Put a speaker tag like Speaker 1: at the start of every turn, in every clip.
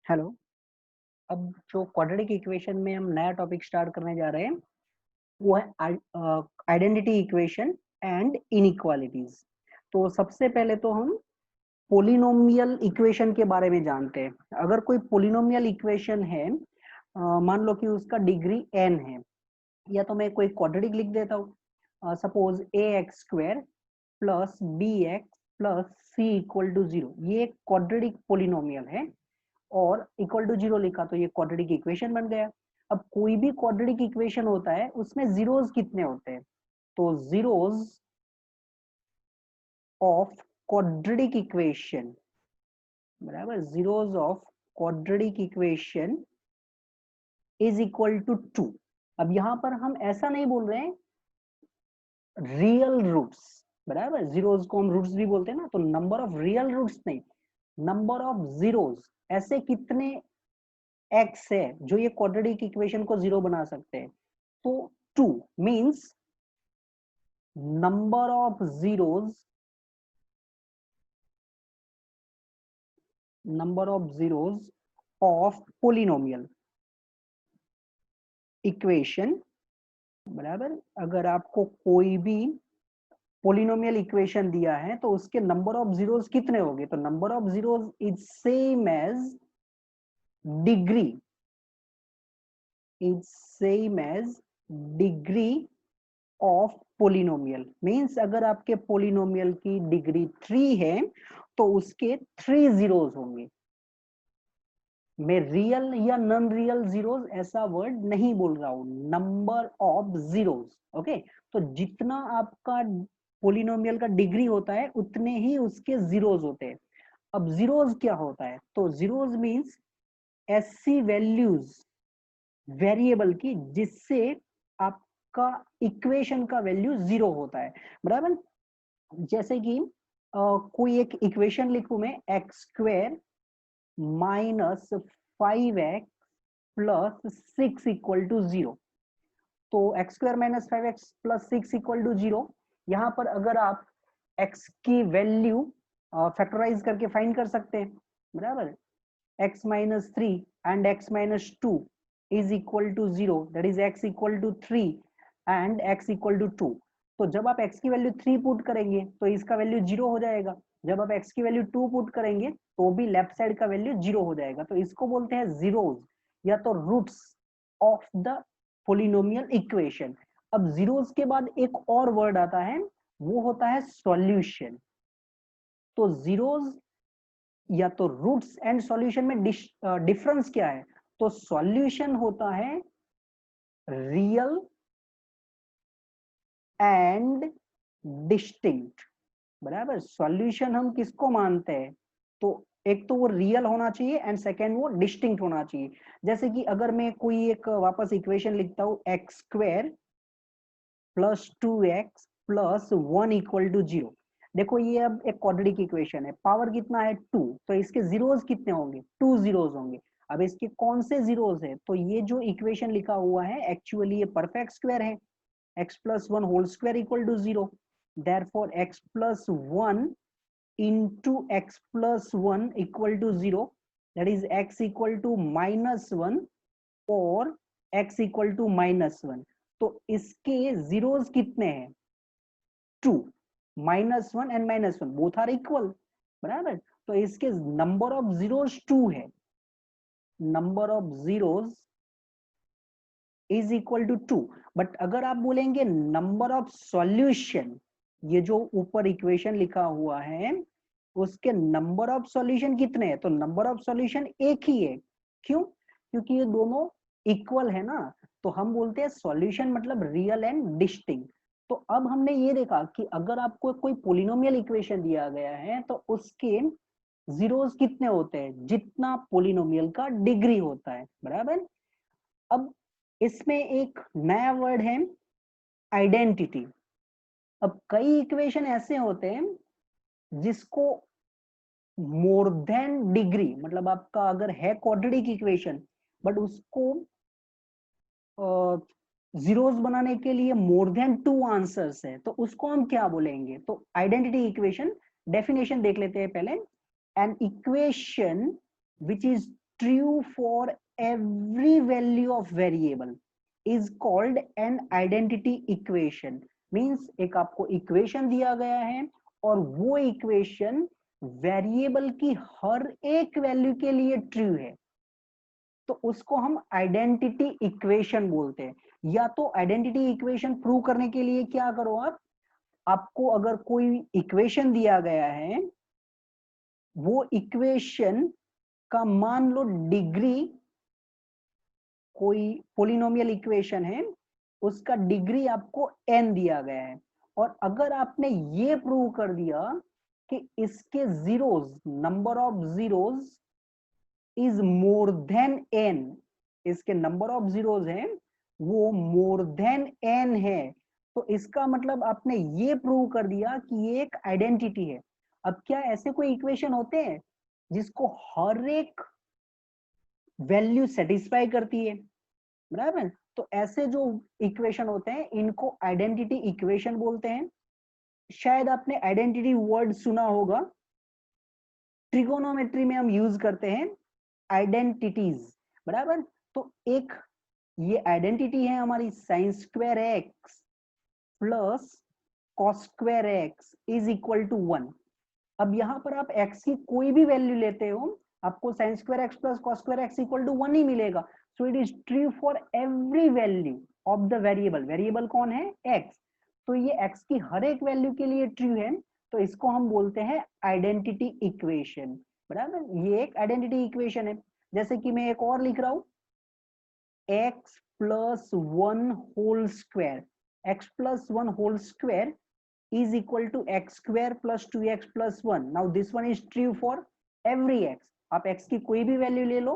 Speaker 1: Hello. अब जो quadratic equation में हम नया टॉपिक स्टार्ट करने जा रहे हैं वो है आइडेंटिटी इक्वेशन एंड इनइक्वालिटीज। तो सबसे पहले तो हम पोलिनोमियल इक्वेशन के बारे में जानते हैं। अगर कोई पोलिनोमियल इक्वेशन है, मान लो कि उसका डिग्री n है, या तो मैं कोई क्वाड्रेटिक लिख देता हूँ। Suppose A X square plus B X plus C equal to 0, ये एक क्वाड्रेटिक पोलिनोमियल है और इक्वल टू 0 लिखा तो ये क्वाड्रेटिक इक्वेशन बन गया। अब कोई भी क्वाड्रेटिक इक्वेशन होता है उसमें जीरोस कितने होते हैं? तो जीरोस ऑफ क्वाड्रेटिक इक्वेशन, बराबर, zeros of quadratic equation is equal to 2। अब यहां पर हम ऐसा नहीं बोल रहे हैं रियल रूट्स, बराबर, जीरोस को हम रूट्स भी बोलते हैं ना, तो नंबर ऑफ रियल रूट्स नहीं, नंबर ऑफ जीरोस। ऐसे कितने एक्स है जो ये क्वाड्रेटिक इक्वेशन को जीरो बना सकते हैं? तो 2 means number of zeros, number of zeros of polynomial equation, बराबर। अगर आपको कोई भी पोलिनोमियल इक्वेशन दिया है तो उसके नंबर ऑफ जीरोस कितने होंगे? तो number of zeros is same as degree, is same as degree of polynomial. Means अगर आपके पोलिनोमियल की डिग्री 3 है तो उसके 3 जीरोस होंगे। मैं रियल या नॉन रियल जीरोस ऐसा वर्ड नहीं बोल रहा हूं, नंबर ऑफ जीरोस। ओके, तो जितना आपका पोलिनोमियल का डिग्री होता है उतने ही उसके जीरोस होते हैं। अब जीरोस क्या होता है? तो जीरोस मींस ऐसी वैल्यूज वेरिएबल की जिससे आपका इक्वेशन का वैल्यू जीरो होता है, बराबर। जैसे कि कोई एक इक्वेशन लिखूं मैं, X square minus 5x plus 6 equal to 0। तो X square minus 5x plus 6 equal to 0, यहाँ पर अगर आप x की वैल्यू फैक्टराइज करके फाइंड कर सकते हैं, बराबर। x minus 3 and x minus 2 is equal to 0, that is x equal to 3 and x equal to 2। तो जब आप x की वैल्यू 3 पुट करेंगे तो इसका वैल्यू 0 हो जाएगा। जब आप x की वैल्यू 2 पुट करेंगे तो भी लेफ्ट साइड का वैल्यू 0 हो जाएगा। तो इसको बोलते हैं जीरोस या तो roots of the polynomial equation. अब जीरोस के बाद एक और वर्ड आता है, वो होता है सॉल्यूशन। तो जीरोस या तो रूट्स एंड सॉल्यूशन में डिफरेंस क्या है? तो सॉल्यूशन होता है रियल एंड डिस्टिंक्ट, बराबर। सॉल्यूशन हम किसको मानते हैं? तो एक तो वो रियल होना चाहिए एंड सेकेंड वो डिस्टिंक्ट होना चाहिए। जैसे कि अगर मैं कोई एक वापस इक्वेशन लिखता हूं, X square plus 2x plus 1 equal to 0। देखो ये अब एक क्वाड्रेटिक इक्वेशन है, पावर कितना है 2, तो इसके जीरोस कितने होंगे? 2 जीरोस होंगे। अब इसके कौन से जीरोस है? तो ये जो इक्वेशन लिखा हुआ है एक्चुअली ये परफेक्ट स्क्वायर है, x plus 1 whole square equal to 0। Therefore x plus 1 into x plus 1 equal to 0, that is x equal to minus 1 और x equal to minus 1। तो इसके जीरोस कितने हैं? 2, minus 1 and minus 1 both are equal, बराबर। तो इसके number of zeros 2 है, number of zeros is equal to 2। But अगर आप बोलेंगे नंबर ऑफ सॉल्यूशन, ये जो ऊपर इक्वेशन लिखा हुआ है उसके नंबर ऑफ सॉल्यूशन कितने हैं? तो नंबर ऑफ सॉल्यूशन एक ही है। क्यों? क्योंकि ये दोनों इक्वल है ना। तो हम बोलते हैं सॉल्यूशन मतलब रियल एंड डिस्टिंक्ट। तो अब हमने ये देखा कि अगर आपको कोई पोलिनोमियल इक्वेशन दिया गया है तो उसके जीरोस कितने होते हैं? जितना पोलिनोमियल का डिग्री होता है, बराबर। अब इसमें एक नया वर्ड है आइडेंटिटी। अब कई इक्वेशन ऐसे होते हैं जिसको मोर देन डिग्री, मतलब आपका अगर है क्वाड्रेटिक इक्वेशन बट उसको जीरोस बनाने के लिए मोर देन 2 आंसर्स है, तो उसको हम क्या बोलेंगे? तो आइडेंटिटी इक्वेशन डेफिनेशन देख लेते हैं पहले। An equation which is true for every value of variable is called an identity equation. Means एक आपको इक्वेशन दिया गया है और वो इक्वेशन वेरिएबल की हर एक वैल्यू के लिए ट्रू है, तो उसको हम आइडेंटिटी इक्वेशन बोलते हैं। या तो आइडेंटिटी इक्वेशन प्रूव करने के लिए क्या करो आप, आपको अगर कोई इक्वेशन दिया गया है, वो इक्वेशन का मान लो डिग्री, कोई पोलिनोमियल इक्वेशन है, उसका डिग्री आपको n दिया गया है, और अगर आपने ये प्रूव कर दिया कि इसके zeros, number of zeros is more than n, इसके नंबर ऑफ जीरोस हैं वो मोर देन n है, तो इसका मतलब आपने ये प्रूव कर दिया कि ये एक आइडेंटिटी है। अब क्या ऐसे कोई इक्वेशन होते हैं जिसको हर एक वैल्यू सेटिस्फाई करती है, बराबर? तो ऐसे जो इक्वेशन होते हैं इनको आइडेंटिटी इक्वेशन बोलते हैं। शायद आपने आइडेंटिटी वर्ड सुना होगा, ट्रिगोनोमेट्री में हम यूज करते हैं आइडेंटिटीज, बराबर? तो एक ये आइडेंटिटी है हमारी sine square X plus cos square X is equal to 1। अब यहाँ पर आप x की कोई भी वैल्यू लेते हो, आपको sine square X plus cos square X equal to 1 ही मिलेगा। So it is true for every value of the variable. Variable कौन है? x। तो ये x की हर एक वैल्यू के लिए ट्रू है, तो इसको हम बोलते हैं आइडेंटिटी इक्वेशन, बराबर? ये एक आइडेंटिटी इक्वेशन है। जैसे कि मैं एक और लिख रहा हूं, x plus 1 whole square, x plus 1 whole square is equal to x square plus 2x plus 1. Now this one is true for every x. आप x की कोई भी वैल्यू ले लो,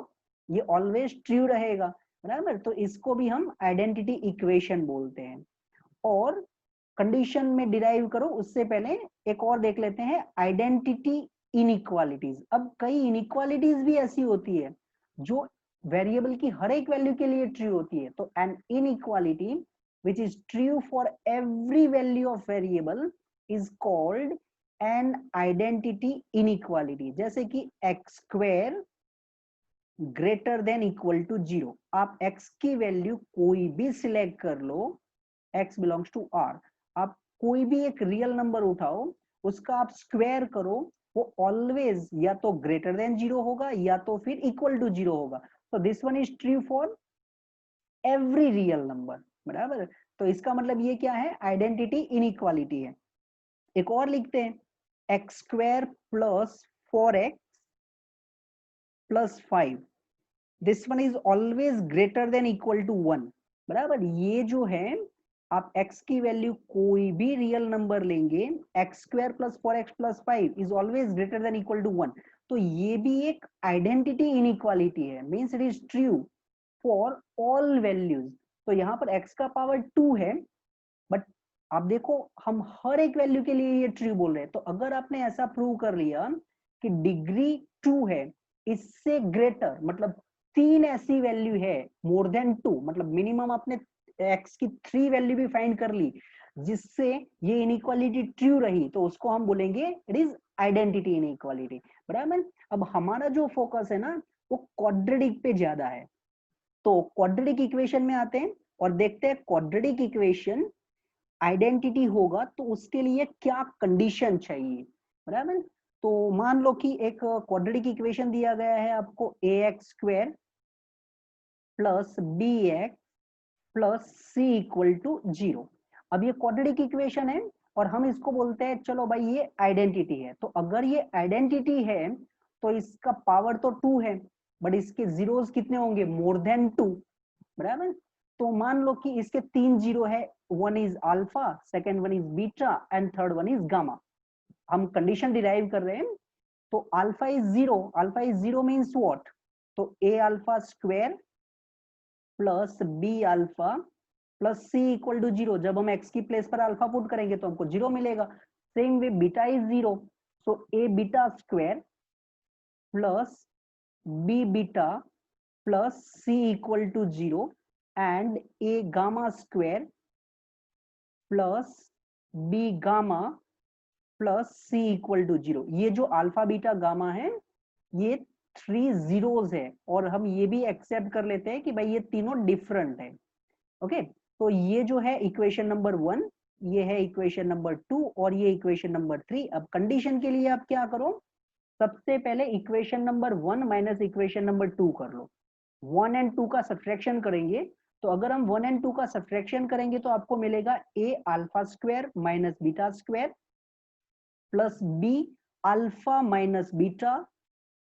Speaker 1: ये ऑलवेज ट्रू रहेगा, बराबर? तो इसको भी हम आइडेंटिटी इक्वेशन बोलते हैं। और कंडीशन में डिराइव करो उससे पहले एक और देख लेते हैं, आइडेंटिटी इनइक्वालिटीज। अब कई इनइक्वालिटीज भी ऐसी होती है जो वेरिएबल की हर एक वैल्यू के लिए ट्रू होती है। तो an inequality which is true for every value of variable is called an identity inequality। जैसे कि x square greater than equal to 0, आप x की वैल्यू कोई भी सिलेक्ट कर लो, x belongs to R, आप कोई भी एक रियल नंबर उठाओ, उसका आप स्क्वायर करो, वो ऑलवेज या तो ग्रेटर देन 0 होगा या तो फिर इक्वल टू 0 होगा। तो this one is true for every real number, बराबर? तो इसका मतलब ये क्या है? आइडेंटिटी इनइक्वालिटी है। एक और लिखते हैं, x square plus 4x plus 5, this one is always greater than equal to 1, बराबर? ये जो है, आप x की वैल्यू कोई भी रियल नंबर लेंगे, x square plus 4x plus 5 is always greater than equal to 1, तो ये भी एक आइडेंटिटी इनइक्वालिटी है, means it is true for all values. तो यहाँ पर x का पावर 2 है, बट आप देखो हम हर एक वैल्यू के लिए ये ट्रू बोल रहे हैं। तो अगर आपने ऐसा प्रूव कर लिया कि डिग्री 2 है, इससे ग्रेटर मतलब 3 ऐसी वैल्यू है मोर देन 2, मतलब मिनिमम आपने x की 3 वैल्यू भी फाइंड कर ली जिससे ये इनइक्वालिटी ट्रू रही, तो उसको हम बोलेंगे इट इज आइडेंटिटी इनइक्वालिटी, बराबर? अब हमारा जो फोकस है ना वो क्वाड्रेटिक पे ज्यादा है, तो क्वाड्रेटिक इक्वेशन में आते हैं और देखते हैं क्वाड्रेटिक इक्वेशन आइडेंटिटी होगा तो उसके लिए क्या कंडीशन चाहिए, बराबर? तो मान लो कि एक क्वाड्रेटिक इक्वेशन दिया गया है आपको, ax square plus bx plus c equal to 0। अब ये क्वाड्रेटिक इक्वेशन है और हम इसको बोलते हैं चलो भाई ये आइडेंटिटी है। तो अगर ये आइडेंटिटी है तो इसका पावर तो 2 है, बट इसके जीरोस कितने होंगे? मोर देन 2, बराबर? तो मान लो कि इसके 3 जीरो है, one is alpha, second one is beta and third one is gamma. हम कंडीशन डिराइव कर रहे हैं, तो alpha is 0, alpha is 0 means what? तो a alpha square plus b alpha plus c equal to 0। जब हम x की place पर अल्फा पुट करेंगे तो हमको 0 मिलेगा। Same way beta is 0, so a beta square plus b beta plus c equal to 0 and a gamma square plus b gamma plus c equal to 0। ये जो अल्फा बीटा गामा है ये 3 zeros है और हम ये भी एक्सेप्ट कर लेते हैं कि भाई ये तीनों डिफरेंट है। ओके, तो ये जो है इक्वेशन नंबर 1, ये है इक्वेशन नंबर 2 और ये इक्वेशन नंबर 3। अब कंडीशन के लिए आप क्या करो, सबसे पहले equation number 1 minus equation number 2 कर लो। 1 एंड 2 का सब्ट्रैक्शन करेंगे, तो अगर हम 1 एंड 2 का सब्ट्रैक्शन करेंगे तो आपको मिलेगा A alpha square minus beta square plus B alpha minus beta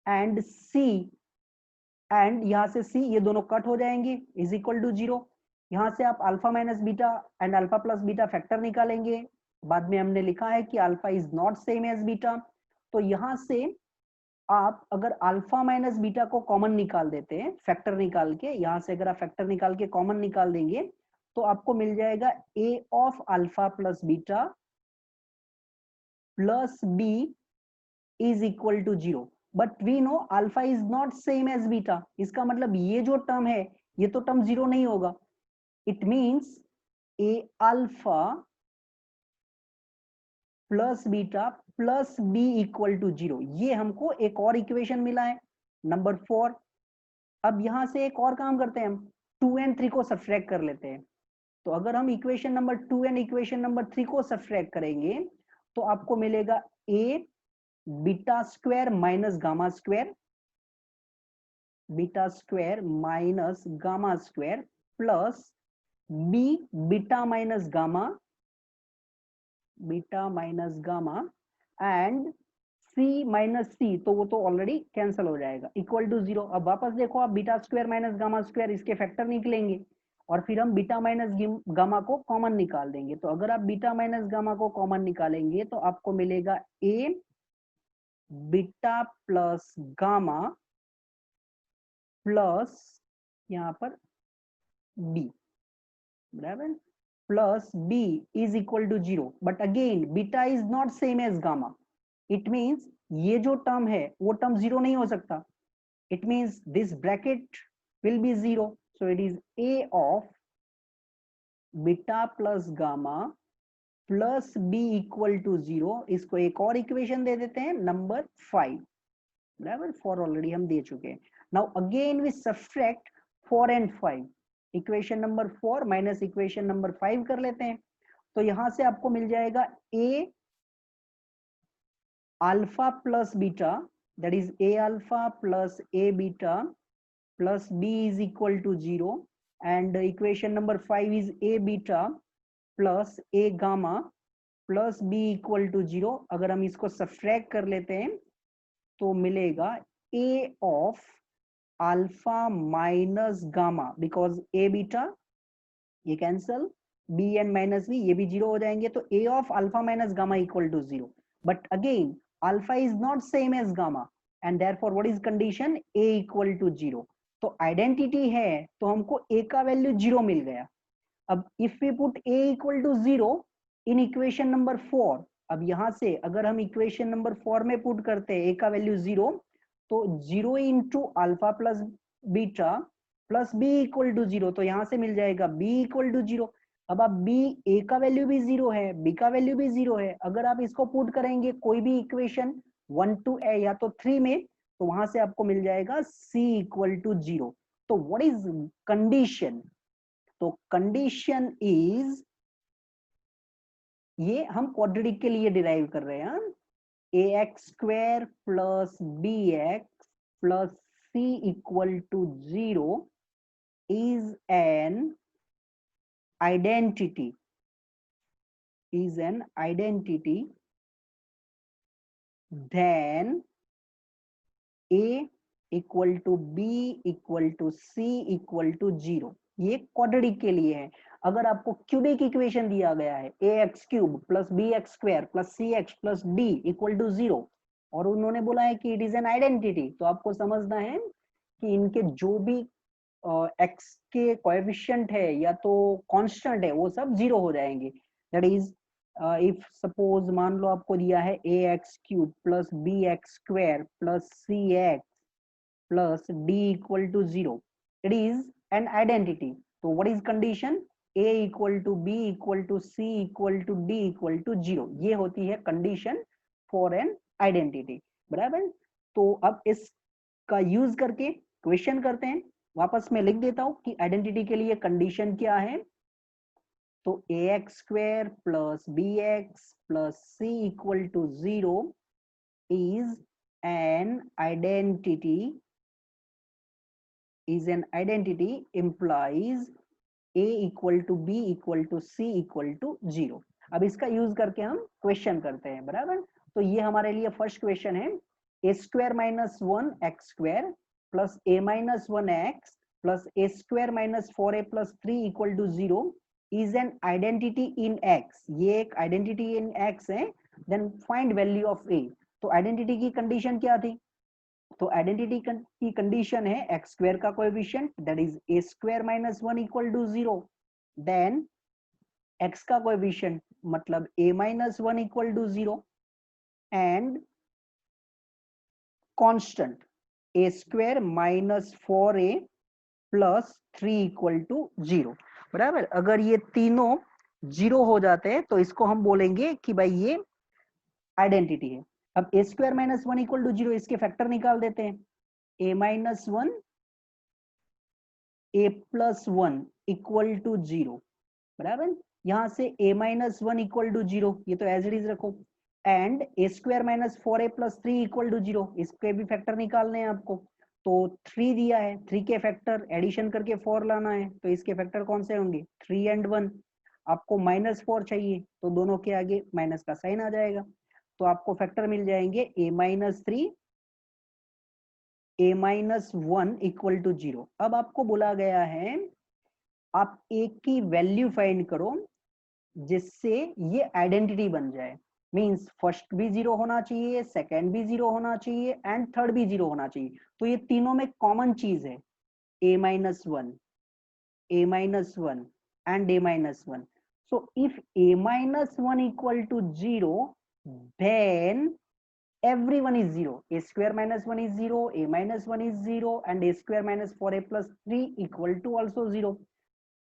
Speaker 1: and C, and यहां से सी ये दोनों कट हो जाएंगे इज इक्वल टू 0। यहां से आप alpha minus beta and alpha plus beta factor निकालेंगे। बाद में हमने लिखा है कि alpha is not same as beta, तो यहां से आप अगर अल्फा माइनस बीटा को कॉमन निकाल देते हैं फैक्टर निकाल के, यहां से अगर आप फैक्टर निकाल के कॉमन निकाल देंगे तो आपको मिल जाएगा a of alpha plus beta plus b is equal to 0। But we know alpha is not same as beta, इसका मतलब ये जो टर्म है ये तो टर्म 0 नहीं होगा। It means a alpha plus beta plus b equal to 0, ये हमको एक और इक्वेशन मिला है नंबर 4। अब यहां से एक और काम करते हैं, हम 2 एंड 3 को सब्ट्रैक्ट कर लेते हैं। तो अगर हम equation number 2 and equation number 3 को सब्ट्रैक्ट करेंगे तो आपको मिलेगा a beta square minus gamma square, beta square minus gamma square plus b beta minus gamma, beta minus gamma and c minus c, तो वो तो ऑलरेडी कैंसिल हो जाएगा इक्वल टू 0। अब वापस देखो आप beta square minus gamma square इसके फैक्टर निकलेंगे और फिर हम बीटा माइनस गामा को कॉमन निकाल देंगे। तो अगर आप बीटा माइनस गामा को कॉमन निकालेंगे तो आपको मिलेगा a beta plus gamma plus यहाँ पर बी, बराबर, plus b is equal to 0। But again beta is not same as gamma, it means ये जो टर्म है वो टर्म 0 नहीं हो सकता। It means this bracket will be 0, so it is a of beta plus gamma plus b equal to 0। इसको एक और इक्वेशन दे देते हैं नंबर 5, बराबर, 4 ऑलरेडी हम दे चुके हैं। Now again we subtract 4 and 5, equation number 4 minus equation number 5 कर लेते हैं। तो यहां से आपको मिल जाएगा a alpha plus beta, that is a alpha plus a beta plus b is equal to 0, and equation number 5 is a beta plus a gamma plus b equal to 0। अगर हम इसको सब्ट्रैक्ट कर लेते हैं तो मिलेगा a of alpha minus gamma, because a beta ये cancel, b and minus b ये भी 0 हो जाएंगे, तो a of alpha minus gamma equal to 0। but again alpha is not same as gamma and therefore what is condition, a equal to 0। तो identity है तो हमको a का वैल्यू 0 मिल गया। अब if we put a equal to 0 in equation number 4, अब यहां से अगर हम इक्वेशन नंबर 4 में पुट करते हैं a का वैल्यू 0, तो 0 into alpha plus beta plus b equal to 0, तो यहां से मिल जाएगा b इक्वल टू 0। अब आप b, a का वैल्यू भी 0 है, b का वैल्यू भी 0 है, अगर आप इसको पुट करेंगे कोई भी इक्वेशन 1 टू a या तो 3 में, तो वहां से आपको मिल जाएगा c इक्वल टू 0। तो व्हाट इज कंडीशन, तो कंडीशन इज, ये हम क्वाड्रेटिक के लिए डिराइव कर रहे हैं, ax square plus bx plus c equal to 0 is an identity, is an identity, then a equal to b equal to c equal to 0। ये quadratic के लिए है। अगर आपको क्यूबिक इक्वेशन दिया गया है ax cube plus bx square plus cx plus d equal to 0 और उन्होंने बोला है कि इट इज एन आइडेंटिटी, तो आपको समझना है कि इनके जो भी x के कोएफिशिएंट है या तो कांस्टेंट है वो सब 0 हो जाएंगे। दैट इज इफ सपोज मान लो आपको दिया है ax cube plus bx square plus cx plus d equal to 0, it is an identity. तो what is condition, a equal to b equal to c equal to d equal to 0, ये होती है condition for an identity, बराबर। तो अब इस का use करके क्वेश्चन करते हैं। वापस मैं लिख देता हूं कि आइडेंटिटी के लिए कंडीशन क्या है। तो ax square plus bx plus c equal to 0 is an identity implies a equal to b equal to c equal to 0। अब इसका यूज करके हम क्वेश्चन करते हैं, बराबर। तो ये हमारे लिए फर्स्ट क्वेश्चन है, a square minus 1 x square plus a minus 1 x plus a square minus 4a plus 3 equal to 0 is an identity in x। ये एक आइडेंटिटी इन x है। Then find value of a। तो identity की condition क्या थी? तो identity की condition है एक्स स्क्वायर का coefficient that is a square minus 1 equal to 0। Then x का कोएफिशिएंट मतलब a minus 1 equal to 0 and constant a square minus 4a plus 3 equal to 0, बराबर। अगर ये तीनों 0 हो जाते हैं तो इसको हम बोलेंगे कि भाई ये आइडेंटिटी है। अब a square minus 1 equal to 0, इसके फैक्टर निकाल देते हैं। a minus 1 a plus 1 equal to 0, बराबर। यहां से a माइनस 1 इक्वल टू 0, ये तो एज इट इज रखो। And a square minus 4a plus 3 equal to 0, इसके भी फैक्टर निकालने हैं आपको। तो 3 दिया है, 3 के फैक्टर एडिशन करके 4 लाना है, तो इसके फैक्टर कौन से होंगे? 3 एंड 1। आपको माइनस 4 चाहिए तो दोनों के आगे माइनस का साइन आ जाएगा, तो आपको फैक्टर मिल जाएंगे a minus 3 a minus 1 equal to 0। अब आपको बोला गया है आप a की वैल्यू फाइंड करो जिससे ये आइडेंटिटी बन जाए। मींस फर्स्ट भी 0 होना चाहिए, सेकंड भी 0 होना चाहिए एंड थर्ड भी 0 होना चाहिए। तो ये तीनों में कॉमन चीज है a minus 1, a minus 1 and a minus 1। So if a minus 1 equal to 0, then everyone is 0। a square minus 1 is 0, a minus 1 is 0 and a square minus 4a plus 3 equal to also 0।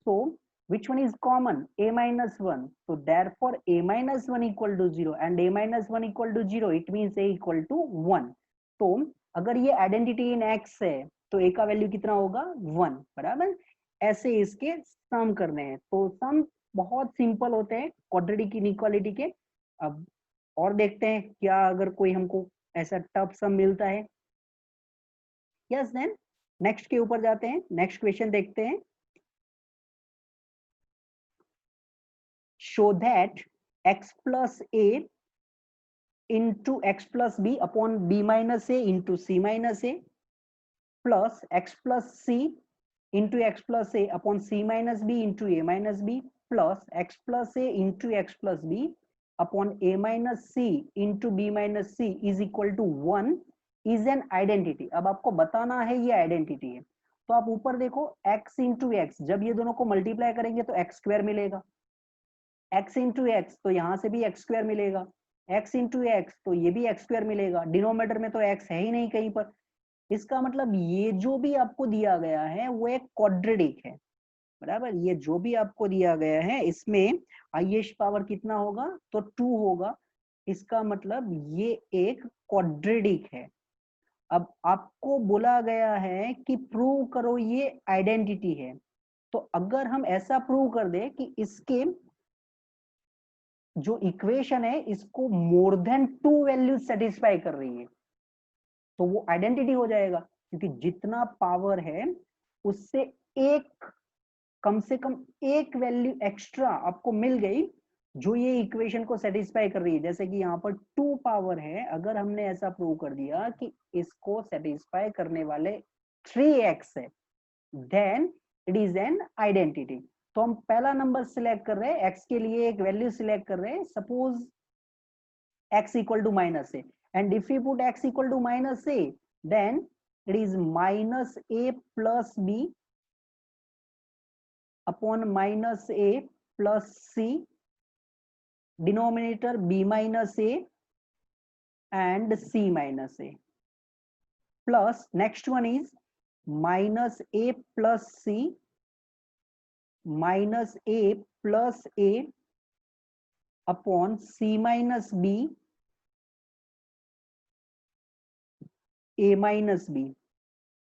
Speaker 1: So which one is common? a minus 1। So therefore a minus 1 equal to 0 and a minus 1 equal to 0, it means a equal to 1। तो अगर ये identity in x है तो a का value कितना होगा? 1, बराबर। ऐसे इसके सम करने हैं, तो सम बहुत सिंपल होते हैं क्वाड्रेटिक इनइक्वालिटी के। अब और देखते हैं क्या अगर कोई हमको ऐसा टफ सम मिलता है। यस, देन नेक्स्ट के ऊपर जाते हैं, नेक्स्ट क्वेश्चन देखते हैं। Show that x plus a into x plus b upon b minus a into c minus a plus x plus c into x plus a upon c minus b into a minus b plus x plus a into x plus b upon a minus c into b minus c is equal to 1 is an identity। अब आपको बताना है ये identity है। तो आप ऊपर देखो x into x, जब ये दोनों को मल्टीप्लाई करेंगे तो x स्क्वायर मिलेगा। x into x तो यहां से भी x स्क्वायर मिलेगा, x into x तो ये भी x स्क्वायर मिलेगा। डिनोमिनेटर में तो x है ही नहीं कहीं पर। इसका मतलब ये जो भी आपको दिया गया है वो एक क्वाड्रेटिक है, बराबर। ये जो भी आपको दिया गया है इसमें हाईएस्ट पावर कितना होगा? तो 2 होगा। इसका मतलब ये एक क्वाड्रेटिक है। अब आपको बोला गया है कि प्रूव करो ये आइडेंटिटी है। तो अगर हम ऐसा प्रूव कर दे कि इसके जो इक्वेशन है इसको मोर देन 2 वैल्यू सेटिस्फाई कर रही है तो वो आइडेंटिटी हो जाएगा, क्योंकि जितना पावर है उससे एक, कम से कम एक वैल्यू एक्स्ट्रा आपको मिल गई जो ये इक्वेशन को सेटिस्फाई कर रही है। जैसे कि यहाँ पर 2 पावर है, अगर हमने ऐसा प्रूव कर दिया कि इसको सेटिस्फाई करने वाले 3x है, then it is an identity. तो हम पहला नंबर सिलेक्ट कर रहे हैं, x के लिए एक वैल्यू सिलेक्ट कर रहे हैं, suppose x equal to minus a, and if you put x equal to minus a then it is minus a plus b upon minus a plus c, denominator b minus a and c minus a, plus next one is minus a plus c minus a plus a upon c minus b a minus b.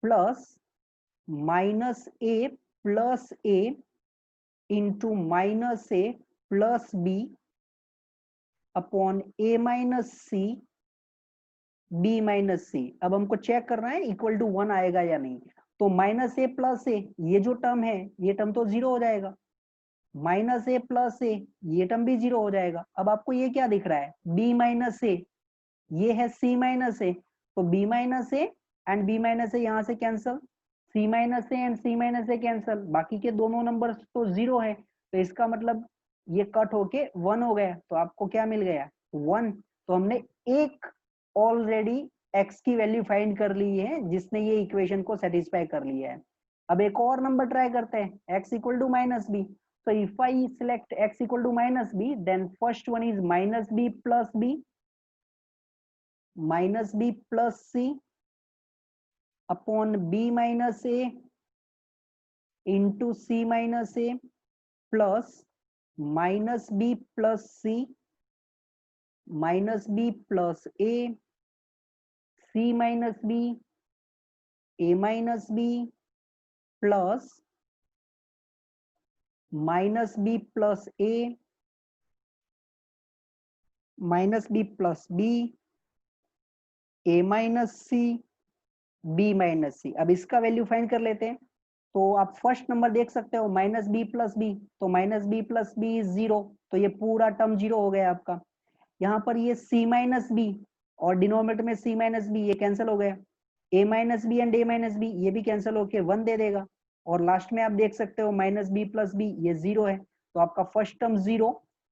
Speaker 1: Plus minus a plus a into minus a plus b upon A minus C B minus c. अब हमको check करना है equal to 1 आएगा या नहीं। तो minus a plus ए, ये जो टर्म है ये टर्म तो जीरो हो जाएगा, माइनस ए प्लस ए ये टर्म भी जीरो हो जाएगा। अब आपको ये क्या दिख रहा है, बी माइनस ए, ये है सी माइनस ए, तो b minus a and b minus a यहाँ से cancel, c minus a and c minus a cancel, बाकी के दोनों नंबर तो जीरो है, तो इसका मतलब ये कट होके 1 हो गया। तो आपको क्या मिल गया, 1। तो हमने एक ऑलरेडी x की वैल्यू फाइंड कर ली है जिसने ये इक्वेशन को सेटिस्फाई कर लिया है। अब एक और नंबर ट्राई करते हैं, x equal to minus b. So if I select x equal to minus b, then first one is minus b plus b plus c upon b minus a into c minus a plus minus b plus c minus b plus a, c minus b, a minus b plus minus b plus a minus b plus b, a minus c, b minus c. अब इसका value find कर लेते हैं। तो आप first number देख सकते हो माइनस बी प्लस बी, तो minus b plus b is zero, तो ये पूरा टर्म जीरो हो गया आपका। यहाँ पर ये c माइनस बी और डिनोमिनेटर में c माइनस बी, ये कैंसिल हो गया, a minus b and a minus b ये भी कैंसिल होके 1 दे देगा, और लास्ट में आप देख सकते हो माइनस बी प्लस बी ये जीरो है, तो आपका first term zero,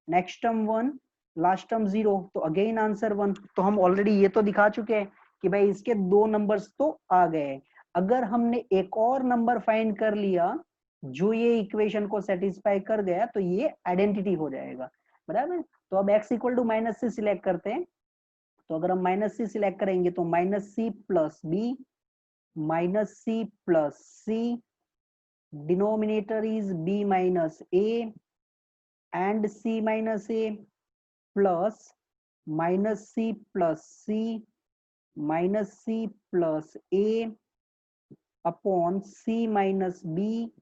Speaker 1: next term 1, last term zero, तो अगेन आंसर 1। तो हम ऑलरेडी ये तो दिखा चुके हैं कि भाई इसके दो नंबर्स तो आ गए। अगर हमने एक और नंबर फाइंड कर लिया जो ये इक्वेशन को सेटिस्फाई कर गया तो ये आइडेंटिटी हो जाएगा, बराबर। तो अब x equal to minus c select करते हैं। तो अगर हम माइनस सी सिलेक्ट करेंगे तो minus c plus b minus c plus c, denominator is b minus a and c minus a plus minus c plus c minus c plus a upon c minus b,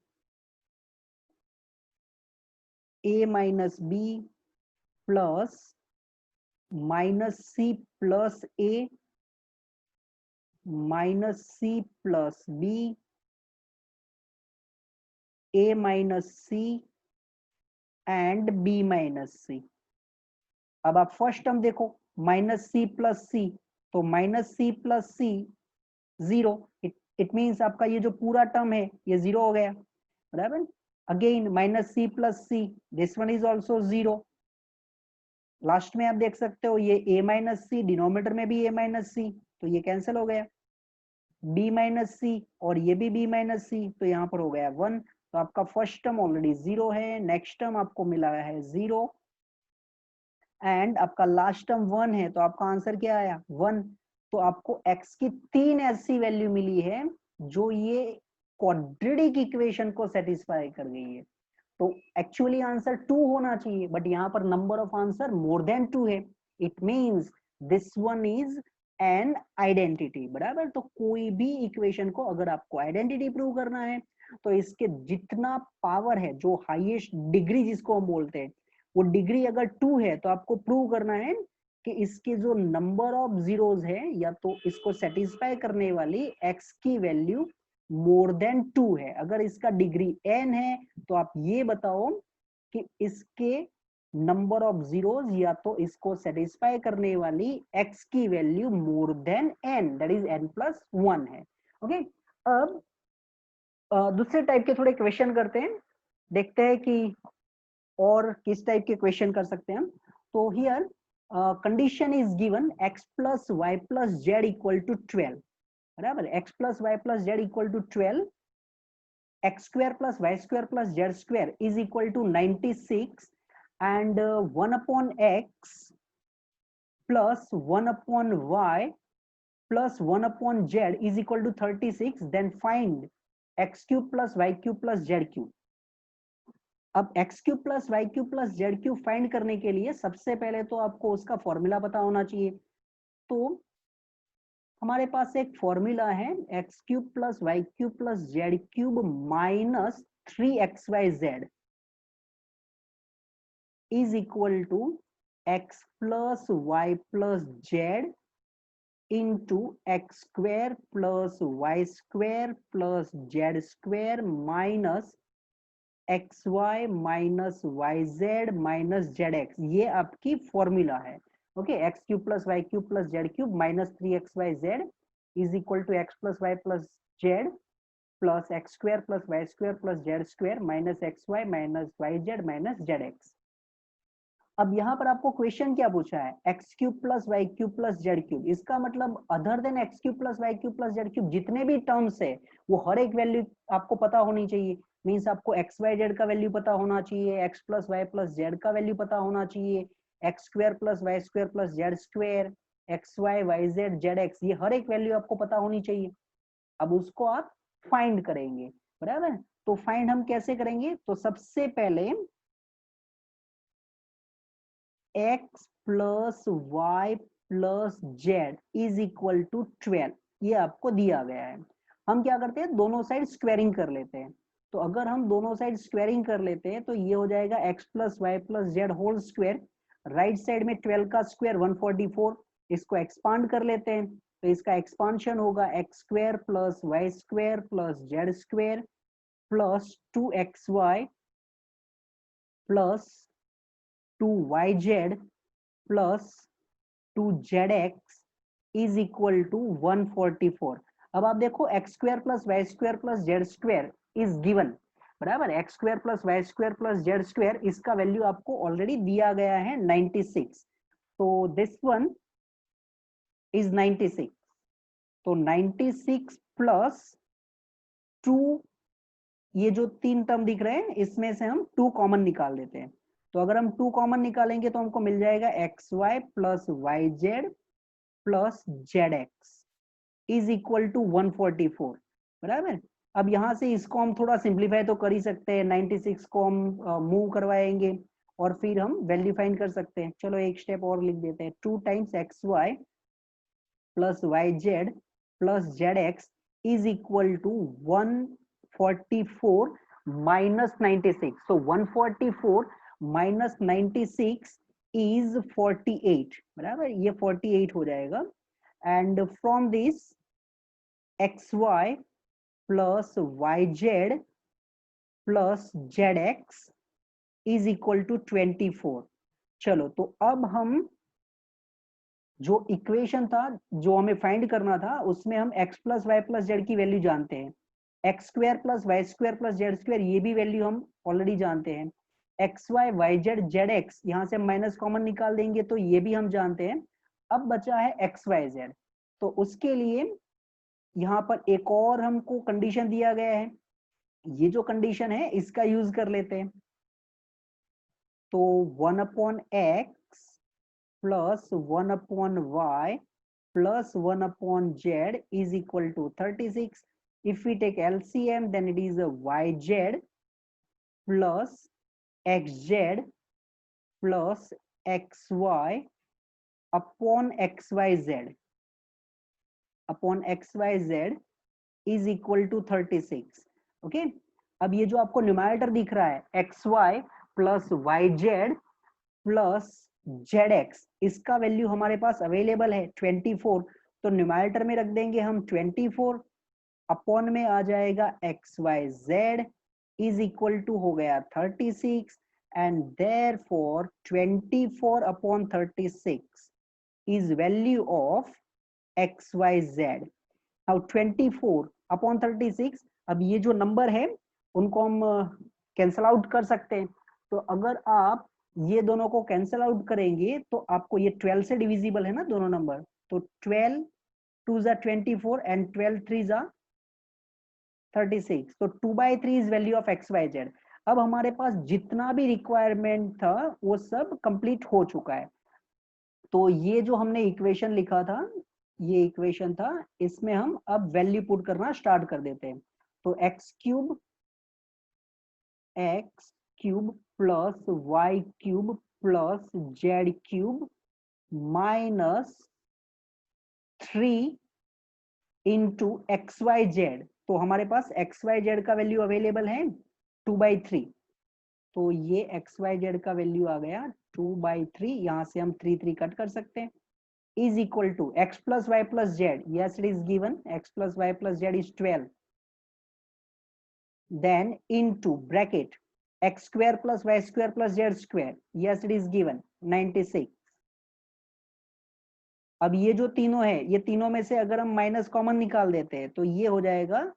Speaker 1: a minus b plus minus c plus a minus c plus b, a minus c and b minus c. अब आप first term देखो minus c plus c, तो minus c plus c zero, it means आपका ये जो पूरा term है ये जीरो हो गया, बराबर। Again minus c plus c, this one is also zero. लास्ट में आप देख सकते हो ये a माइनस सी, डिनोमिनेटर में भी a माइनस सी, तो ये कैंसिल हो गया, b माइनस सी और ये भी b माइनस सी, तो यहाँ पर हो गया 1। तो आपका फर्स्ट टर्म ऑलरेडी जीरो है, नेक्स्ट टर्म आपको मिला है जीरो, एंड आपका लास्ट टर्म 1 है, तो आपका आंसर क्या आया 1। तो आपको x की 3 ऐसी वैल्यू मिली है जो ये क्वाड्रेटिक इक्वेशन को सेटिस्फाई कर गई है। तो एक्चुअली आंसर 2 होना चाहिए, बट यहाँ पर number of answer more than 2 है, it means this one is an identity, बराबर। तो कोई भी इक्वेशन को अगर आपको आइडेंटिटी प्रूव करना है तो इसके जितना पावर है, जो हाईएस्ट डिग्री जिसको हम बोलते हैं, वो डिग्री अगर 2 है तो आपको प्रूव करना है कि इसके जो नंबर ऑफ जीरोस है या तो इसको सेटिस्फाई करने वाली x की वैल्यू मोर देन 2 है। अगर इसका डिग्री n है तो आप ये बताओ कि इसके नंबर ऑफ जीरोस या तो इसको सेटिस्फाई करने वाली x की value more than n, that is n plus 1 है। ओके, अब दूसरे टाइप के थोड़े क्वेश्चन करते हैं, देखते हैं कि और किस टाइप के क्वेश्चन कर सकते हैं हम। तो here condition is given x plus y plus z equal to 12, बराबर। x plus y plus z equal to 12, x square plus y square plus z square is equal to 96 and 1 upon x plus 1 upon y plus 1 upon z is equal to 36, then find x cube plus y cube plus z cube. अब x cube plus y cube plus z cube find करने के लिए सबसे पहले तो आपको उसका formula पता होना चाहिए। तो हमारे पास एक फॉर्मूला है x cube plus y cube plus z cube minus 3xyz is equal to x plus y plus z into x square plus y square plus z square minus xy minus yz minus zx, ये आपकी formula है। Okay, x cube plus y cube plus z cube minus 3xyz is equal to x plus y plus z plus x square plus y square plus z square minus x y minus y z minus z x. अब यहाँ पर आपको question क्या पूछा है, x cube plus y cube plus z cube, इसका मतलब other than x cube plus y cube plus z cube जितने भी टर्म्स है वो हर एक वैल्यू आपको पता होनी चाहिए। मीन्स आपको एक्स वाई जेड का वैल्यू पता होना चाहिए, x plus y plus z का वैल्यू पता होना चाहिए, x square plus y square plus z square, x y y z z x, ये हर एक वैल्यू आपको पता होनी चाहिए। अब उसको आप फाइंड करेंगे, बराबर। तो फाइंड हम कैसे करेंगे, तो सबसे पहले x plus y plus z is equal to 12, ये आपको दिया गया है। हम क्या करते हैं, दोनों साइड स्क्वेयरिंग कर लेते हैं। तो अगर हम दोनों साइड स्क्वेयरिंग कर लेते हैं तो ये हो जाएगा x plus y plus z whole square, right side में 12 का स्क्वायर 144, इसको एक्सपांड कर लेते हैं तो इसका एक्सपांशन होगा x square plus y square plus z square plus 2xy plus 2yz plus 2zx is equal to 144। अब आप देखो x square plus y square plus z square is given, बराबर। X square plus y square plus z square, इसका value आपको already दिया गया है 96, तो दिस वन इज 96। तो 96 प्लस 2, ये जो तीन टर्म दिख रहे हैं इसमें से हम 2 कॉमन निकाल देते हैं। तो अगर हम 2 कॉमन निकालेंगे तो हमको मिल जाएगा x y plus y z plus z x is equal to 144, बराबर। अब यहां से इसको हम थोड़ा सिंप्लीफाई तो कर ही सकते हैं, 96 को हम मूव करवाएंगे और फिर हम वैल्यू फाइंड कर सकते हैं। चलो एक स्टेप और लिख देते हैं, 2 times x y plus y z plus z x is equal to 144 minus 96। so 144 minus 96 is 48, बराबर, ये 48 हो जाएगा। And from this xy plus yz plus zx is equal to 24। चलो, तो अब हम जो इक्वेशन था जो हमें फाइंड करना था उसमें हम x plus y plus z की वैल्यू जानते हैं, x square plus y square plus z square ये भी वैल्यू हम ऑलरेडी जानते हैं, x y y z z x यहाँ से माइनस कॉमन निकाल देंगे तो ये भी हम जानते हैं। अब बचा है एक्स वाई जेड, तो उसके लिए यहाँ पर एक और हमको कंडीशन दिया गया है, ये जो कंडीशन है इसका यूज कर लेते हैं। तो 1 upon x plus 1 upon y plus 1 upon z is equal to 36. If we take LCM, then it is a yz plus xz plus xy upon xyz is equal to 36. Okay, अब ये जो आपको numerator दिख रहा है xy plus yz plus z x, इसका value हमारे पास अवेलेबल है 24, तो न्यूमरेटर में रख देंगे हम 24, अपॉन में आ जाएगा x y z is equal to हो गया 36, and therefore 24 upon 36 is value of x y z. Now 24 upon 36, अब ये जो नंबर है उनको हम कैंसल आउट कर सकते हैं। तो अगर आप ये दोनों को कैंसल आउट करेंगे तो आपको ये 12 से डिविजिबल है ना दोनों नंबर, तो 12 2 जा 24 एंड 12 3 जा 36, तो 2/3 is value of x y z. अब हमारे पास जितना भी रिक्वायरमेंट था वो सब कंप्लीट हो चुका है। तो ये जो हमने इक्वेशन लिखा था, ये इक्वेशन था, इसमें हम अब वैल्यू पुट करना स्टार्ट कर देते हैं। तो x cube plus y cube plus z cube minus 3 into x y z, तो हमारे पास एक्स वाई जेड का वैल्यू अवेलेबल है 2/3, तो ये एक्स वाई जेड का वैल्यू आ गया 2/3, यहां से हम 3 कट कर सकते हैं, is equal to x plus y plus z, yes it is given, x plus y plus z is 12, then into bracket x square plus y square plus z square, yes it is given 96। अब ये जो तीनों है, ये तीनों में से अगर हम माइनस कॉमन निकाल देते हैं तो ये हो जाएगा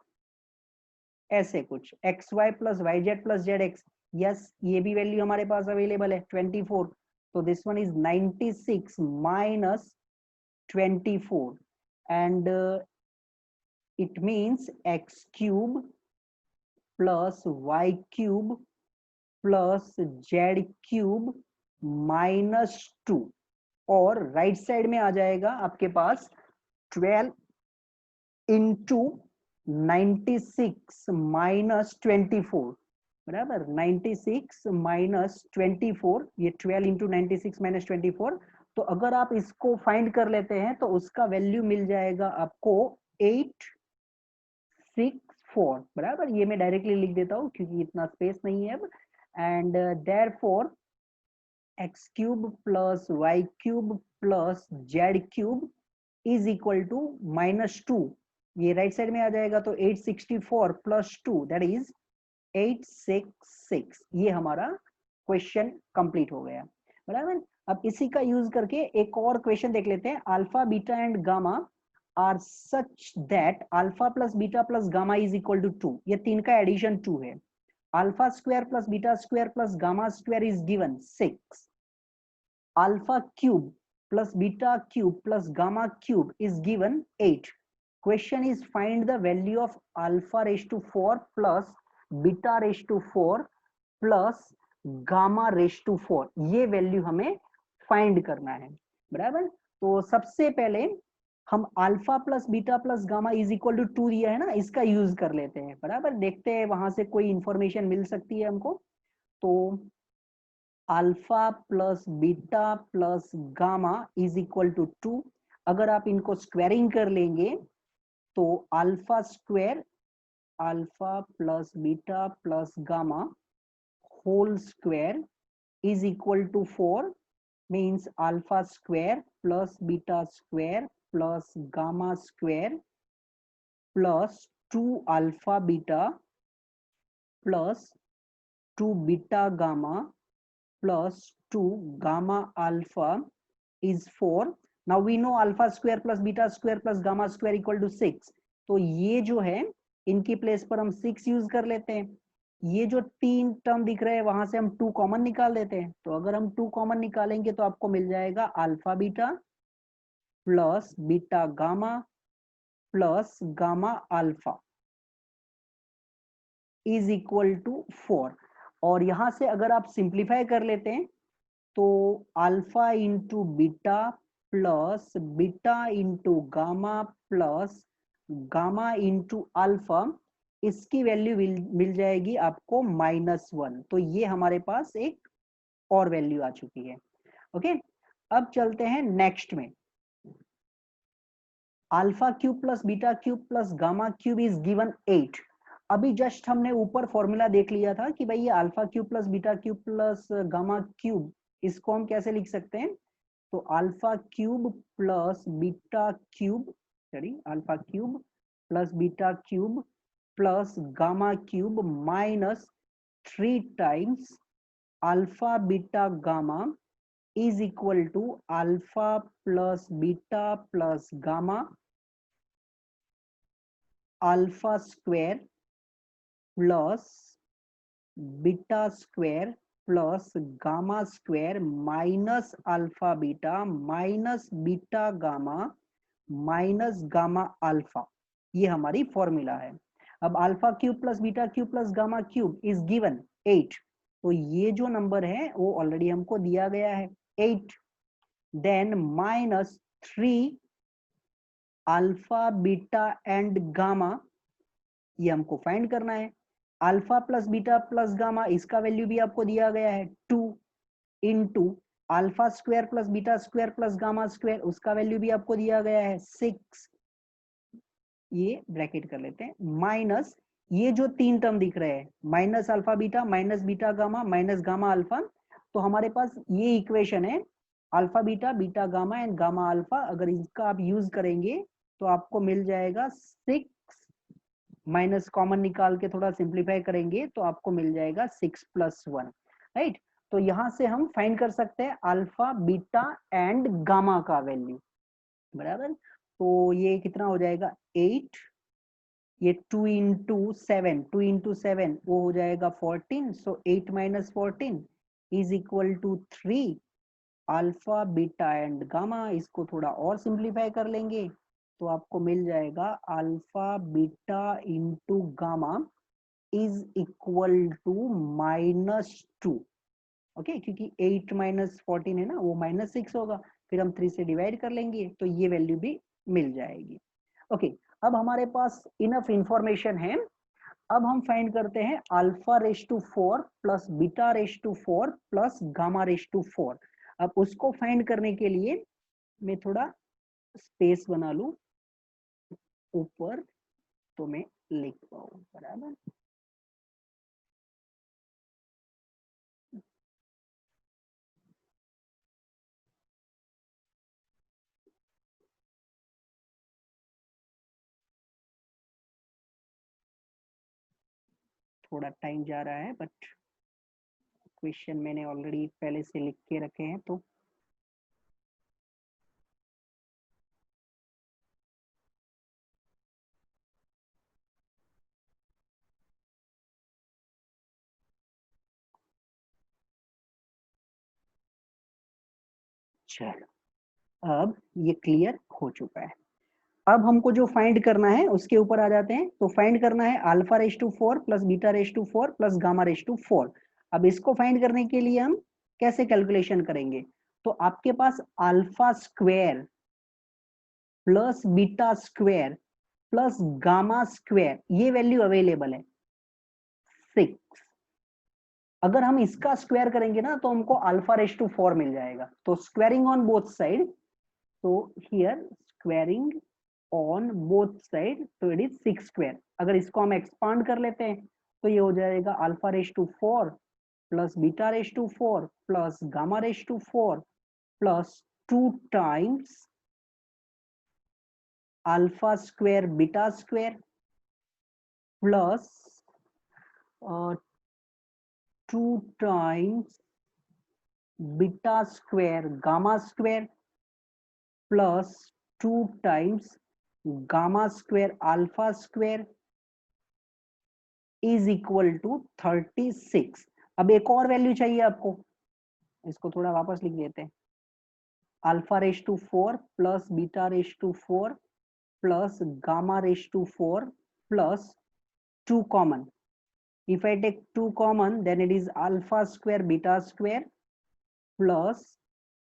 Speaker 1: ऐसे कुछ x y plus y z plus z x, yes ये भी वैल्यू हमारे पास अवेलेबल है 24, तो this one is 96 minus 24 and it means x cube plus y cube plus z cube -2, और राइट साइड में आ जाएगा आपके पास 12 इंटू 96 माइनस 24, बराबर 96 माइनस 24, ये 12 इंटू 96 माइनस 24, तो अगर आप इसको फाइंड कर लेते हैं तो उसका वैल्यू मिल जाएगा आपको 864, बराबर, ये मैं डायरेक्टली लिख देता हूं क्योंकि इतना स्पेस नहीं है अब, and therefore x cube plus y cube plus z cube is equal to -2, ये राइट साइड में आ जाएगा, तो 864 प्लस 2 दैट इज 866, ये हमारा क्वेश्चन कंप्लीट हो गया, बराबर। अब इसी का यूज करके एक और क्वेश्चन देख लेते हैं, alpha beta and gamma are such that alpha plus beta plus gamma is equal to 2, ये तीन का एडिशन 2 है, alpha square plus beta square plus gamma square is given 6, alpha cube plus beta cube plus gamma cube is given 8, question is find the value of alpha raised to 4 plus beta raised to 4 plus gamma raised to 4, ये value हमें find करना है, बराबर। तो सबसे पहले हम alpha plus beta plus gamma is equal to 2 दिया है ना, इसका यूज कर लेते हैं, बराबर, देखते हैं वहां से कोई इंफॉर्मेशन मिल सकती है हमको, तो alpha plus beta plus gamma is equal to 2, अगर आप इनको स्क्वायरिंग कर लेंगे तो alpha square alpha plus beta plus gamma whole square is equal to 4, means alpha square plus beta square plus gamma square plus 2 alpha beta plus 2 beta gamma plus 2 gamma alpha is 4, now we know alpha square plus beta square plus gamma square equal to 6, तो ये जो है इनकी place पर हम 6 use कर लेते हैं, ये जो तीन टर्म दिख रहे हैं वहां से हम 2 कॉमन निकाल देते हैं, तो अगर हम 2 कॉमन निकालेंगे तो आपको मिल जाएगा alpha beta plus beta gamma plus gamma alpha is equal to 4, और यहां से अगर आप सिंप्लीफाई कर लेते हैं तो alpha into beta plus beta into gamma plus gamma into alpha, इसकी वैल्यू मिल जाएगी आपको -1, तो ये हमारे पास एक और वैल्यू आ चुकी है, ओके। अब चलते हैं नेक्स्ट में, alpha cube plus beta cube plus gamma cube is given 8, अभी जस्ट हमने ऊपर फॉर्मूला देख लिया था कि भाई ये alpha cube plus beta cube plus gamma cube, इसको हम कैसे लिख सकते हैं, तो alpha cube plus beta cube, sorry alpha cube plus beta cube plus gamma cube minus 3 times alpha beta gamma is equal to alpha plus beta plus gamma alpha square plus beta square plus gamma square minus alpha beta minus beta gamma minus gamma alpha, ये हमारी formula है। अब alpha cube plus beta cube plus gamma cube is given 8, तो ये जो number है वो already हमको दिया गया है 8, then -3 alpha beta and gamma, ये हमको फाइंड करना है, alpha plus beta plus gamma इसका वैल्यू भी आपको दिया गया है 2 into alpha square plus beta square plus gamma square, उसका वैल्यू भी आपको दिया गया है 6, ये ब्रैकेट कर लेते हैं, माइनस ये जो 3 टर्म दिख रहे हैं, minus alpha beta minus beta gamma minus gamma alpha, तो हमारे पास ये इक्वेशन है alpha beta beta gamma and gamma alpha. अगर इसका आप यूज करेंगे तो आपको मिल जाएगा 6, माइनस कॉमन निकाल के थोड़ा सिंप्लीफाई करेंगे तो आपको मिल जाएगा 6 + 1, राइट। तो यहाँ से हम फाइंड कर सकते हैं अल्फा बीटा एंड गामा का वैल्यू, बराबर। तो ये कितना हो जाएगा 8, ये 2 × 7 वो हो जाएगा 14, so 8 - 14 is equal to 3 alpha beta and gamma. इसको थोड़ा और सिंप्लीफाई कर लेंगे तो आपको मिल जाएगा alpha beta into gamma is equal to -2, okay, क्योंकि 8 - 14 है ना, वो -6 होगा, फिर हम 3 से डिवाइड कर लेंगे तो ये वैल्यू भी मिल जाएगी। ओके, अब हमारे पास इनफ इंफॉर्मेशन है। अब हम फाइंड करते हैं alpha raise to 4 plus beta raise to 4 plus gamma raise to 4। अब उसको फाइंड करने के लिए मैं थोड़ा स्पेस बना लूं ऊपर तो मैं लिख पाऊं, बराबर। थोड़ा टाइम जा रहा है बट क्वेश्चन मैंने ऑलरेडी पहले से लिख के रखे हैं तो चलो अब ये क्लियर हो चुका है। अब हमको जो फाइंड करना है उसके ऊपर आ जाते हैं। तो फाइंड करना है alpha raise to 4 plus beta raise to 4 plus gamma raise to 4। अब इसको फाइंड करने के लिए हम कैसे कैलकुलेशन करेंगे, तो आपके पास alpha square plus beta square plus gamma square ये वैल्यू अवेलेबल है 6। अगर हम इसका स्क्वायर करेंगे ना तो हमको अल्फा रेस टू 4 मिल जाएगा। तो स्क्वायरिंग ऑन बोथ साइड, तो here squaring on both side, तो इट इज 6 स्क्वायर। अगर इसको हम एक्सपांड कर लेते हैं तो ये हो जाएगा alpha raise to 4 plus beta raise to 4 plus gamma raise to 4 plus 2 times alpha square beta square plus 2 times beta square gamma square plus 2 times gamma square alpha square is equal to 36। अब एक और value चाहिए आपको, इसको थोड़ा वापस लिख देते हैं। Alpha raise to 4 plus beta raise to 4 plus gamma raise to 4 plus 2 common. If I take 2 common, then it is alpha square beta square plus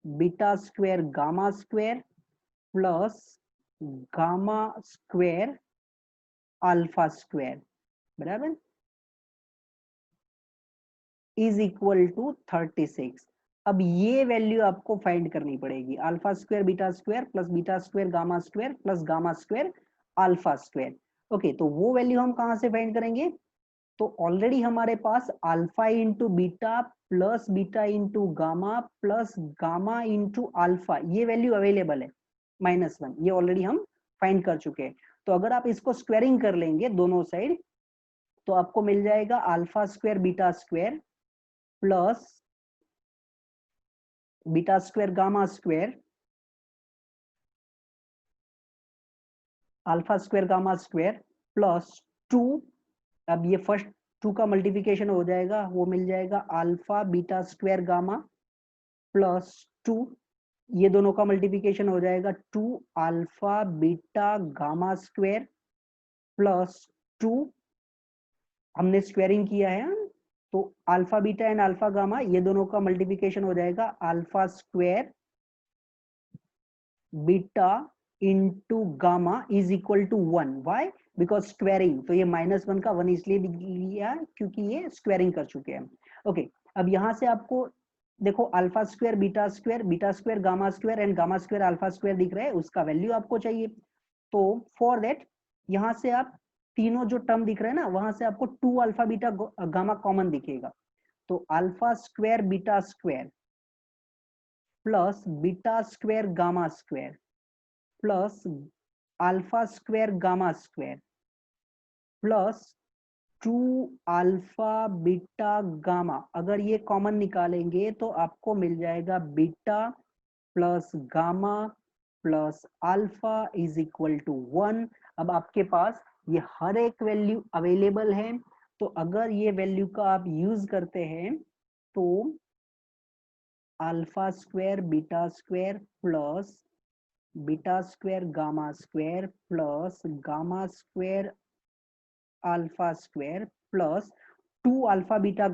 Speaker 1: beta square gamma square plus gamma square alpha square, बराबर, is equal to 36। अब ये value आपको find करनी पड़ेगी, alpha square beta square plus beta square plus gamma square alpha square. Okay, तो वो value हम कहां से फाइंड करेंगे, तो ऑलरेडी हमारे पास alpha into beta plus beta into gamma plus gamma into alpha ये वैल्यू अवेलेबल है -1, ये ऑलरेडी हम फाइंड कर चुके हैं। तो अगर आप इसको स्क्वायरिंग कर लेंगे दोनों साइड तो आपको मिल जाएगा alpha square beta square plus beta square gamma square alpha square gamma square plus 2। अब ये फर्स्ट 2 का मल्टीप्लिकेशन हो जाएगा, वो मिल जाएगा alpha beta square gamma plus 2, ये दोनों का मल्टीप्लिकेशन हो जाएगा 2 alpha beta gamma square plus 2, हमने स्क्वायरिंग किया है तो alpha beta and alpha gamma ये दोनों का मल्टीप्लिकेशन हो जाएगा alpha square beta into gamma is equal to 1। Why, because squaring, तो ये -1 का 1 इसलिए लिया क्योंकि ये स्क्वायरिंग कर चुके हैं। ओके, अब यहां से आपको देखो alpha square beta square gamma square and gamma square alpha square दिख रहा है, उसका वैल्यू आपको चाहिए। तो फॉर दैट यहाँ से आप तीनों जो टर्म दिख रहे हैं ना, वहां से आपको 2 अल्फा बीटा गामा कॉमन दिखेगा। तो alpha square beta square plus beta square gamma square plus alpha square gamma square plus 2 alpha beta gamma, अगर ये कॉमन निकालेंगे तो आपको मिल जाएगा beta plus gamma plus alpha is equal to 1। अब आपके पास ये हर एक वैल्यू अवेलेबल है, तो अगर ये वैल्यू का आप यूज करते हैं तो alpha square beta square plus beta square gamma square plus gamma square alpha square plus 2 alpha beta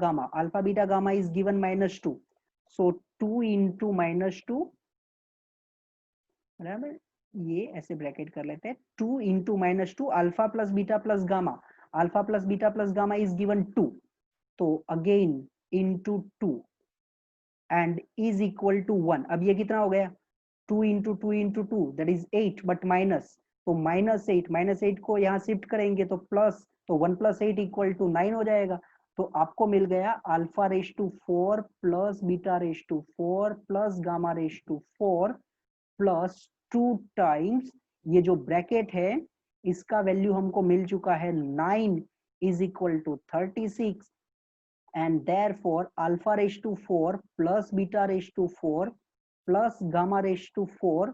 Speaker 1: gamma is given -2, so 2 into -2, बराबर, ये ऐसे ब्रैकेट कर लेते हैं, 2 into -2 alpha plus beta plus gamma is given 2, तो again into 2 and is equal to 1। अब ये कितना हो गया, 2 into 2 into 2 that is 8, but minus, तो -8 को यहाँ शिफ्ट करेंगे तो प्लस, तो 1 + 8 = 9 हो जाएगा। तो आपको मिल गया alpha raise to 4 plus beta raise to 4 plus gamma raise to 4 plus 2 times ये जो ब्रैकेट है इसका वैल्यू हमको मिल चुका है 9 is equal to 36, and therefore alpha raised to 4 plus beta raised to 4 plus gamma raised to 4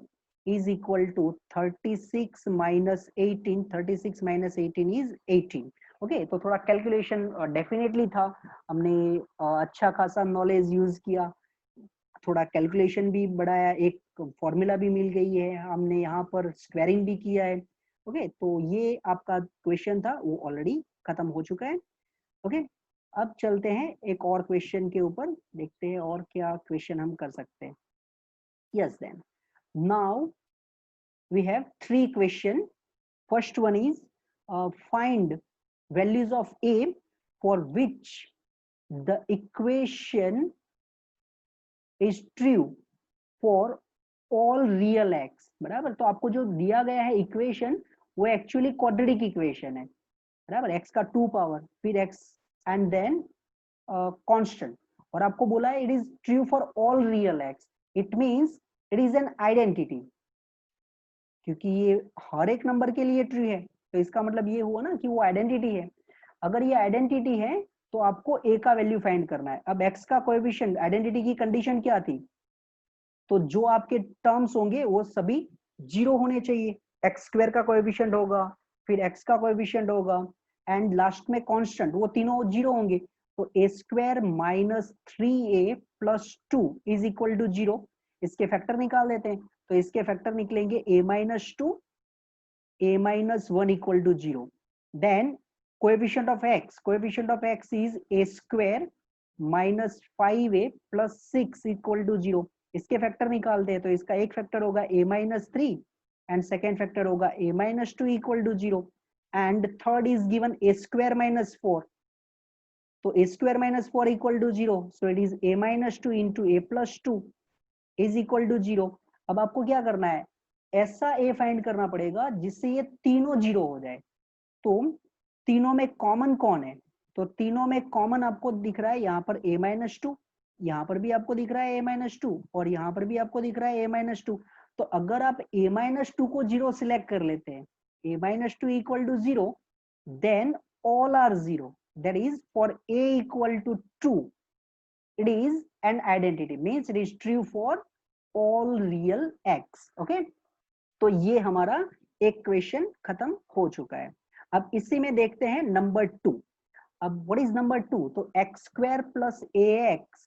Speaker 1: is equal to 36 minus 18। 36 minus 18 is 18। Okay, तो थोड़ा calculation definitely था, हमने अच्छा खासा नॉलेज यूज किया, थोड़ा कैलकुलेशन भी बढ़ाया, एक फॉर्मूला भी मिल गई है, हमने यहाँ पर स्क्वायरिंग भी किया है। ओके, तो ये आपका क्वेश्चन था, वो ऑलरेडी खत्म हो चुका है। ओके, अब चलते हैं एक और क्वेश्चन के ऊपर, देखते हैं और क्या क्वेश्चन हम कर सकते हैं। Yes, then now we have 3 question. First one is find values of a for which the equation is true for all real x, बराबर। तो आपको जो दिया गया है इक्वेशन वो एक्चुअली क्वाड्रेटिक इक्वेशन है, बराबर, x का 2 पावर फिर x एंड देन कांस्टेंट, और आपको बोला है it is true for all real x, it means it is an identity, क्योंकि ये हर एक नंबर के लिए ट्रू है, तो इसका मतलब ये हुआ ना कि वो आइडेंटिटी है। अगर ये आइडेंटिटी है तो आपको a का वैल्यू फाइंड करना है। अब x का कोएफिशिएंट, आइडेंटिटी की कंडीशन क्या थी, तो जो आपके टर्म्स होंगे वो सभी 0 होने चाहिए, x² का कोएफिशिएंट होगा, फिर x का कोएफिशिएंट होगा एंड लास्ट में कांस्टेंट, वो तीनों 0 होंगे। तो a² - 3a + 2 is equal to 0। इसके फैक्टर निकाल देते हैं, तो इसके फैक्टर निकलेंगे a - 2 a - 1 = 0। Then coefficient of x is a² - 5a + 6 = 0। इसके फैक्टर निकालते हैं, तो इसका एक फैक्टर होगा a - 3 एंड सेकेंड फैक्टर होगा a - 2 = 0 and third is given a² - 4, तो a² - 4 = 0, so it is a - 2 into a + 2 is equal to 0। अब आपको क्या करना है, ऐसा a फाइंड करना पड़ेगा जिससे ये तीनों 0 हो जाए। तो तीनों में कॉमन कौन है, तो तीनों में कॉमन आपको दिख रहा है यहाँ पर a - 2, यहाँ पर भी आपको दिख रहा है a - 2 और यहाँ पर भी आपको दिख रहा है a - 2। तो अगर आप a - 2 को 0 सिलेक्ट कर लेते हैं, a - 2 = 0, then all are 0, that is for a = 2 it is an identity, means it is true for all real x। okay, तो ये हमारा एक क्वेश्चन खत्म हो चुका है। अब इसी में देखते हैं नंबर 2। अब व्हाट इज नंबर 2, तो x² + ax